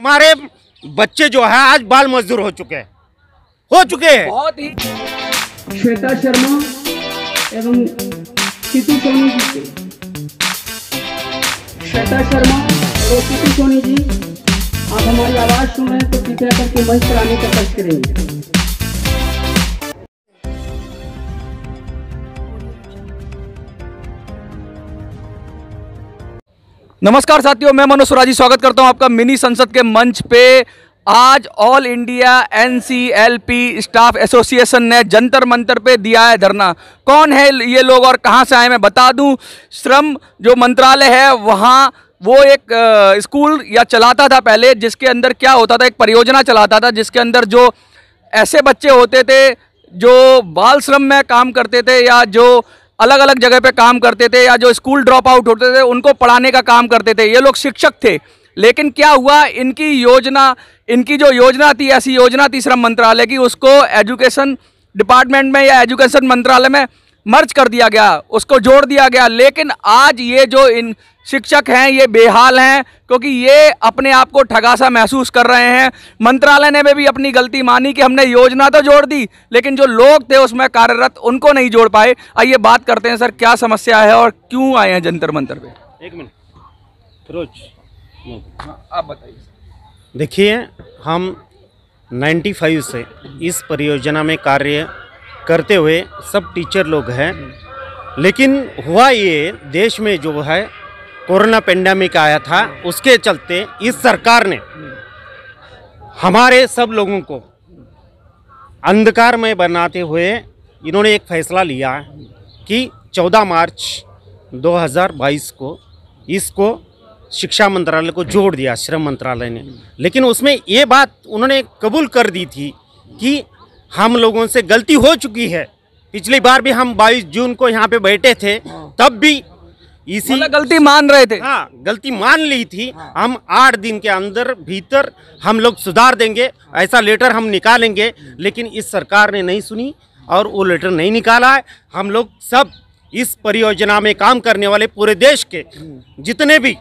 हमारे बच्चे जो है आज बाल मजदूर हो चुके हैं बहुत ही। श्वेता शर्मा एवं सीतू सोनी जी से। श्वेता शर्मा और सीतू सोनी जी, आप हमारी आवाज़ सुन रहे हैं तो कृपया करके मंच पर आने का कष्ट करेंगे। नमस्कार साथियों, मैं मनोज स्वराजी स्वागत करता हूं आपका मिनी संसद के मंच पे। आज all India NCLP staff association ने जंतर मंतर पे दिया है धरना। कौन है ये लोग और कहां से आए मैं बता दूं। श्रम जो मंत्रालय है वहां वो एक स्कूल या चलाता था पहले, जिसके अंदर क्या होता था, एक परियोजना चलाता था जिसके अंदर जो ऐसे बच्चे होते थे जो बाल श्रम में काम करते थे या जो अलग अलग जगह पे काम करते थे या जो स्कूल ड्रॉप आउट होते थे उनको पढ़ाने का काम करते थे। ये लोग शिक्षक थे, लेकिन क्या हुआ, इनकी जो योजना थी, ऐसी योजना थी श्रम मंत्रालय की, उसको एजुकेशन डिपार्टमेंट में या एजुकेशन मंत्रालय में मर्ज कर दिया गया, उसको जोड़ दिया गया। लेकिन आज ये जो इन शिक्षक हैं ये बेहाल हैं, क्योंकि ये अपने आप को ठगा सा महसूस कर रहे हैं। मंत्रालय ने भी अपनी गलती मानी कि हमने योजना तो जोड़ दी, लेकिन जो लोग थे उसमें कार्यरत उनको नहीं जोड़ पाए। आइए बात करते हैं, सर क्या समस्या है और क्यों आए हैं जंतर मंतर पे। एक मिनट फिरोज, आप बताइए। देखिए, हम 95 से इस परियोजना में कार्य करते हुए सब टीचर लोग हैं, लेकिन हुआ ये, देश में जो है कोरोना पेंडेमिक आया था, उसके चलते इस सरकार ने हमारे सब लोगों को अंधकार में बनाते हुए इन्होंने एक फैसला लिया कि 14 मार्च 2022 को इसको शिक्षा मंत्रालय को जोड़ दिया श्रम मंत्रालय ने। लेकिन उसमें ये बात उन्होंने कबूल कर दी थी कि हम लोगों से गलती हो चुकी है। पिछली बार भी हम 22 जून को यहाँ पे बैठे थे, तब भी इसी गलती मान रहे थे। हाँ, गलती मान ली थी। हम 8 दिन के अंदर भीतर हम लोग सुधार देंगे, ऐसा लेटर हम निकालेंगे। लेकिन इस सरकार ने नहीं सुनी और वो लेटर नहीं निकाला है। हम लोग सब इस परियोजना में काम करने वाले पूरे देश के जितने भी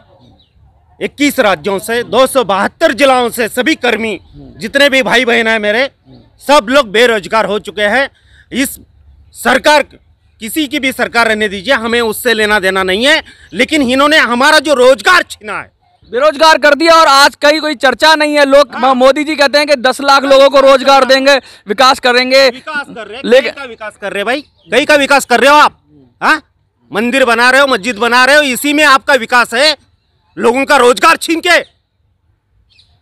21 राज्यों से 272 जिलाओं से सभी कर्मी, जितने भी भाई बहन हैं मेरे, सब लोग बेरोजगार हो चुके हैं। इस सरकार, किसी की भी सरकार रहने दीजिए, हमें उससे लेना देना नहीं है, लेकिन इन्होंने हमारा जो रोजगार छीना है, बेरोजगार कर दिया। और आज कहीं कोई चर्चा नहीं है। लोग मोदी जी कहते हैं कि 10 लाख लोगों को रोजगार देंगे, विकास करेंगे। विकास कर रहे, लेकिन का विकास कर रहे भाई, कहीं का विकास कर रहे हो आप? हाँ, मंदिर बना रहे हो, मस्जिद बना रहे हो, इसी में आपका विकास है। लोगों का रोजगार छीन के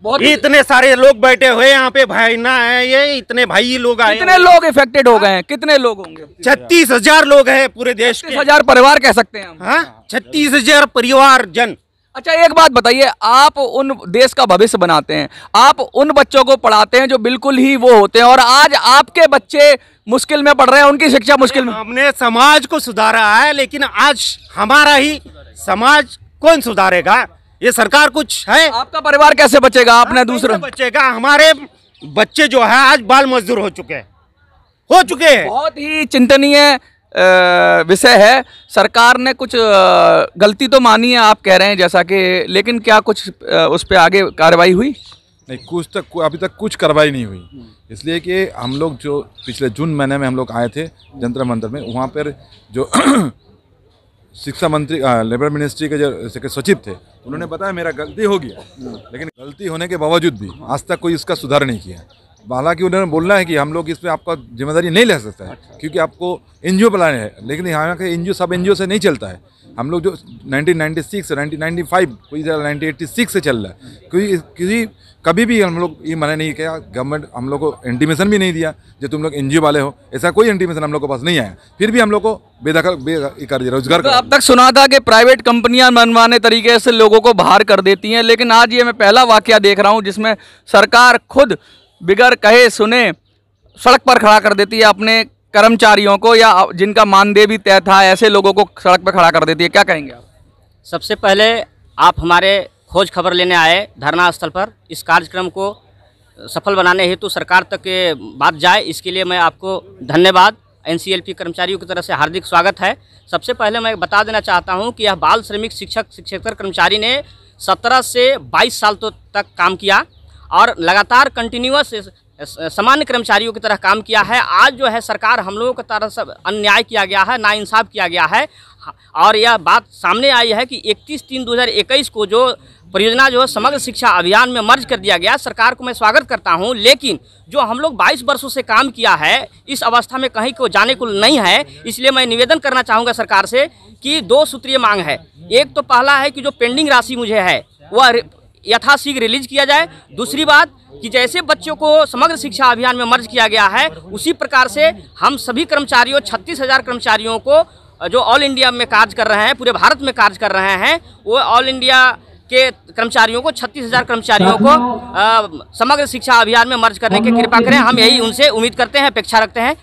बहुत इतने सारे लोग बैठे हुए यहाँ पे, भाई ना है ये, इतने भाई लोग आए, कितने लोग इफेक्टेड हो गए हैं, कितने लोग होंगे? 36,000 लोग हैं पूरे देश के। 36,000 परिवार कह सकते हैं हम। हाँ, 36,000 परिवार जन। अच्छा, एक बात बताइए, आप उन देश का भविष्य बनाते हैं, आप उन बच्चों को पढ़ाते हैं जो बिल्कुल ही वो होते हैं, और आज आपके बच्चे मुश्किल में पढ़ रहे हैं, उनकी शिक्षा मुश्किल में। हमने समाज को सुधारा है, लेकिन आज हमारा ही समाज कौन सुधारेगा? ये सरकार कुछ है? आपका परिवार कैसे बचेगा? आपने दूसरा बचेगा? हमारे बच्चे जो है आज बाल मजदूर हो चुके हैं। बहुत ही चिंतनीय विषय है। सरकार ने कुछ गलती तो मानी है, आप कह रहे हैं जैसा कि, लेकिन क्या कुछ उस पर आगे कार्रवाई हुई? नहीं, अभी तक कुछ कार्रवाई नहीं हुई। इसलिए कि हम लोग जो पिछले जून महीने में हम लोग आए थे जंतर मंतर में, वहाँ पर जो शिक्षा मंत्री, लेबर मिनिस्ट्री के जो सचिव थे, उन्होंने बताया मेरा गलती हो गया, लेकिन गलती होने के बावजूद भी आज तक कोई इसका सुधार नहीं किया। हालांकि उन्होंने बोलना है कि हम लोग इसमें आपका जिम्मेदारी नहीं ले सकते हैं, क्योंकि आपको NGO बुलाने हैं, लेकिन यहाँ के NGO सब NGO से नहीं चलता है। हम लोग जो 1996 1995 कोई 1986 से चल रहा है, क्योंकि कभी भी हम लोग ये मना नहीं किया, गवर्नमेंट हम लोग को इंटीमेशन भी नहीं दिया जो तुम लोग NGO वाले हो, ऐसा कोई इंटीमेशन हम लोग के पास नहीं आया। फिर भी हम लोग को बेदखल कर दिया रोजगार। तो अब तक सुना था कि प्राइवेट कंपनियां मनमाने तरीके से लोगों को बाहर कर देती हैं, लेकिन आज ये मैं पहला वाकया देख रहा हूं जिसमें सरकार खुद बिगर कहे सुने सड़क पर खड़ा कर देती है अपने कर्मचारियों को, या जिनका मानदेय भी तय था, ऐसे लोगों को सड़क पर खड़ा कर देती है। क्या कहेंगे आप? सबसे पहले आप हमारे खोज खबर लेने आए धरना स्थल पर, इस कार्यक्रम को सफल बनाने हेतु सरकार तक के बात जाए, इसके लिए मैं आपको धन्यवाद NCLP कर्मचारियों की तरफ से हार्दिक स्वागत है। सबसे पहले मैं बता देना चाहता हूं कि यह बाल श्रमिक शिक्षक शिक्षकेतर कर्मचारी ने 17 से 22 साल तक काम किया और लगातार कंटिन्यूअस सामान्य कर्मचारियों की तरह काम किया है। आज जो है सरकार हम लोगों की तरफ से अन्याय किया गया है, नाइंसाफ़ किया गया है और यह बात सामने आई है कि 31/3/2021 को जो परियोजना जो समग्र शिक्षा अभियान में मर्ज कर दिया गया, सरकार को मैं स्वागत करता हूं, लेकिन जो हम लोग 22 वर्षों से काम किया है इस अवस्था में कहीं को जाने को नहीं है। इसलिए मैं निवेदन करना चाहूँगा सरकार से कि 2 सूत्रीय मांग है। एक तो पहला है कि जो पेंडिंग राशि मुझे है वह यथाशीघ्र रिलीज किया जाए। दूसरी बात कि जैसे बच्चों को समग्र शिक्षा अभियान में मर्ज किया गया है उसी प्रकार से हम सभी कर्मचारियों 36,000 कर्मचारियों को जो ऑल इंडिया में कार्य कर रहे हैं, पूरे भारत में कार्य कर रहे हैं, वो ऑल इंडिया के कर्मचारियों को 36,000 कर्मचारियों को समग्र शिक्षा अभियान में मर्ज करने की कृपा करें। हम यही उनसे उम्मीद करते हैं, अपेक्षा रखते हैं।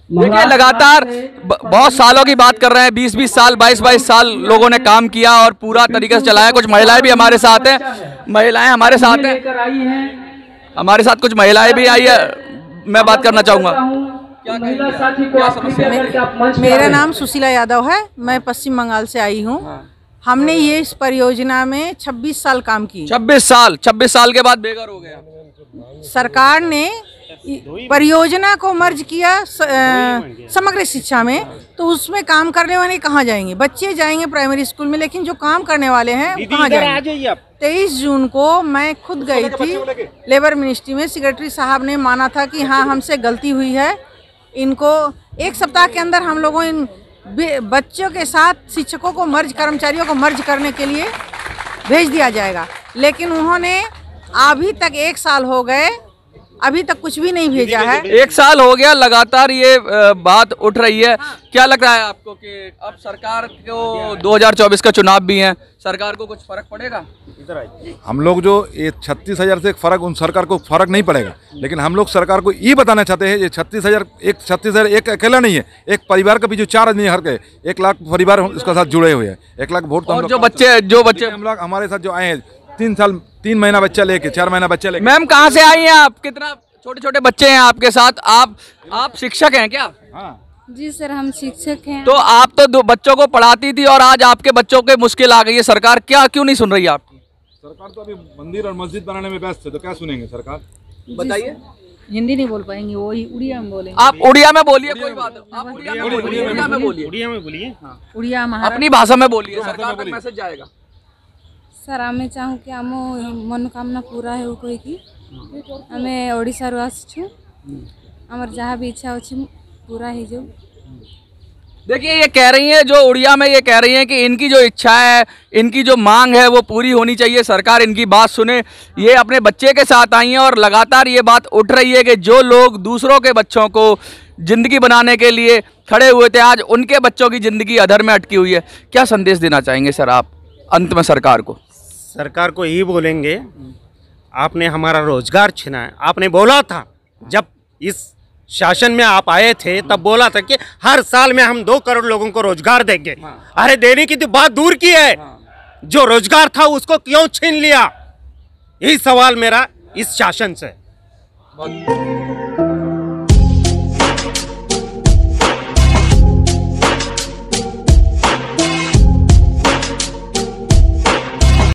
देखिए लगातार बहुत सालों की बात कर रहे हैं, 20-20 साल 22-22 साल लोगों ने काम किया और पूरा तरीके से चलाया। कुछ महिलाएं भी हमारे साथ हैं, हमारे साथ हैं, हमारे साथ कुछ महिलाएं भी आई है, मैं बात करना चाहूँगा। क्या समस्या? मेरा नाम सुशीला यादव है, मैं पश्चिम बंगाल से आई हूँ। हमने ये इस परियोजना में 26 साल काम की। 26 साल के बाद बेघर हो गया। सरकार ने परियोजना को मर्ज किया समग्र शिक्षा में, तो उसमें काम करने वाले कहाँ जाएंगे? बच्चे जाएंगे प्राइमरी स्कूल में, लेकिन जो काम करने वाले हैं कहाँ जाएंगे? 23 जून को मैं खुद गई थी लेबर मिनिस्ट्री में। सेक्रेटरी साहब ने माना था कि हाँ हमसे गलती हुई है, इनको 1 सप्ताह के अंदर हम लोगों इन बच्चों के साथ शिक्षकों को मर्ज, कर्मचारियों को मर्ज करने के लिए भेज दिया जाएगा। लेकिन उन्होंने अभी तक 1 साल हो गए, अभी तक कुछ भी नहीं भेजा है। 1 साल हो गया, लगातार ये बात उठ रही है। क्या लग रहा है आपको कि अब सरकार को 2024 का चुनाव भी है, सरकार को कुछ फर्क पड़ेगा? हम लोग जो ये 36,000 से एक फ़र्क, उन सरकार को फ़र्क नहीं पड़ेगा, लेकिन हम लोग सरकार को ये बताना चाहते हैं ये 36,000 एक अकेला नहीं है, एक परिवार के पीछे 4 आदमी हर के 1 लाख परिवार उसके साथ जुड़े हुए हैं। 1 लाख वोट तो और जो बच्चे हम लोग हमारे साथ जो आए हैं 3 महीना बच्चा लेके 4 महीना बच्चा लेके। मैम कहाँ से आई हैं आप? कितना छोटे बच्चे हैं आपके साथ? आप शिक्षक हैं क्या? हाँ जी सर, हम शिक्षक हैं। तो आप तो 2 बच्चों को पढ़ाती थी और आज आपके बच्चों के मुश्किल आ गई है, सरकार क्यों नहीं सुन रही है आपकी? सरकार तो अभी मंदिर और मस्जिद बनाने में व्यस्त है, तो क्या सुनेंगे सरकार? बताइए। हिंदी नहीं बोल पाएंगे, वही उड़िया में बोलेंगे। आप उड़िया में बोलिए, कोई बात नहीं, आप उड़िया में बोलिए, उड़िया अपनी भाषा में बोलिए, सरकार तक मैसेज जाएगा। सर आमे चाहूँ कि आम मनोकामना पूरा है कोई की आमे ओडिशारू आसछु, हमर जहाँ भी इच्छा अच्छी पूरा ही जो। देखिए ये कह रही हैं, जो उड़िया में ये कह रही हैं कि इनकी जो इच्छा है, इनकी जो मांग है वो पूरी होनी चाहिए, सरकार इनकी बात सुने। ये अपने बच्चे के साथ आई हैं और लगातार ये बात उठ रही है कि जो लोग दूसरों के बच्चों को ज़िंदगी बनाने के लिए खड़े हुए थे, आज उनके बच्चों की ज़िंदगी अधर में अटकी हुई है। क्या संदेश देना चाहेंगे सर आप अंत में सरकार को? सरकार को यही बोलेंगे, आपने हमारा रोजगार छीना है। आपने बोला था जब इस शासन में आप आए थे तब बोला था कि हर साल में हम 2 करोड़ लोगों को रोजगार देंगे। अरे देने की तो बात दूर की है, जो रोजगार था उसको क्यों छीन लिया? यही सवाल मेरा इस शासन से।